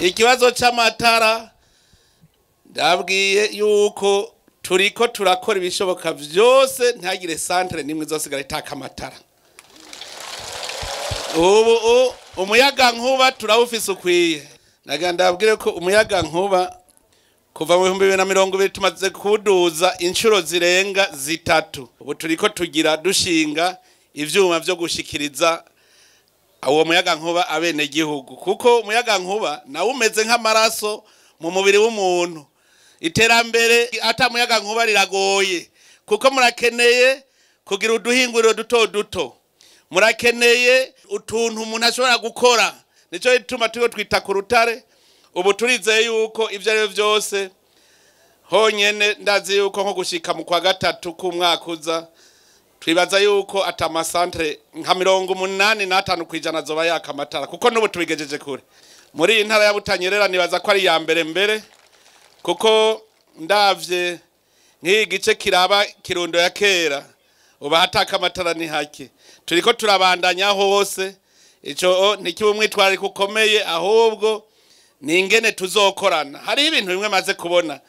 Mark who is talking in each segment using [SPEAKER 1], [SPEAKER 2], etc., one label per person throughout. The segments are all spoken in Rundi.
[SPEAKER 1] ikibazo c'amatara ndabwiye yuko turiko turakora ibishoboka vyose ntagire centre nimwe zosigara itaka amatara. Ubu umuyagankuba turawufise ukwiye. Ndabwire ko umuyagankuba kuva mu 2020 tumaze kuduza inshuro zirenga zitatu. Ubu turiko tugira dushinga ivyuma vyo gushikiriza uwo muyagankuba abene gihugu, kuko umuyagankuba nawe umeze nk'amaraso mu mubiri w'umuntu. Iterambere ata muyagankuba riragoye, kuko murakeneye kugira uduhinguriro duto duto, murakeneye utuntu umuntu ashobora gukora. Nico bituma turiko twita ku rutare. Ubu turizeye yuko ivyo ari vyose honyene ndazi yuko nko gushika mu kwa gatatu k'umwaka uza twibaza yuko atama centre nka 85% kwijana azoba yaka amatara, kuko n'ubu tubigejeje kure. Muri intara ya Butanyerera nibaza ko ari ya mbere kuko ndavye nk'igice kiraba Kirundo ya kera uba hataka amatara ni hake. Turiko turabandanya hose, ico ntikibumwitwari kukomeye, ahubwo ni ingene tuzokorana. Hari ibintu bimwe maze kubona,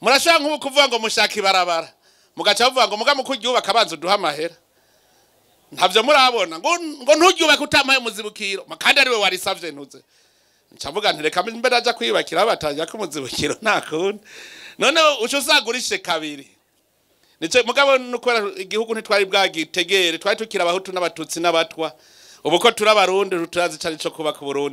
[SPEAKER 1] murashaka nk'ubu kuvuga ngo mushaka ibarabara mugaca bavuga ngo muga mukuryubaka abanza uduha amahera. Ntavyo murabona ngo nturyubake utamaye muzibukiro, kandi ari we warisavye ntuze. Ncavuga nti reka mbere aja kwiyubakira batajya ku muzibukiro ntakundi. None uco uzagurishe kabiri. Nico mugabo nukora igihugu ntitwari bwagitegere, twari tukira abahutu n'abatutsi n'abatwa. Ubu ko turabarundi turazi cyane cyo kubaka Burundi.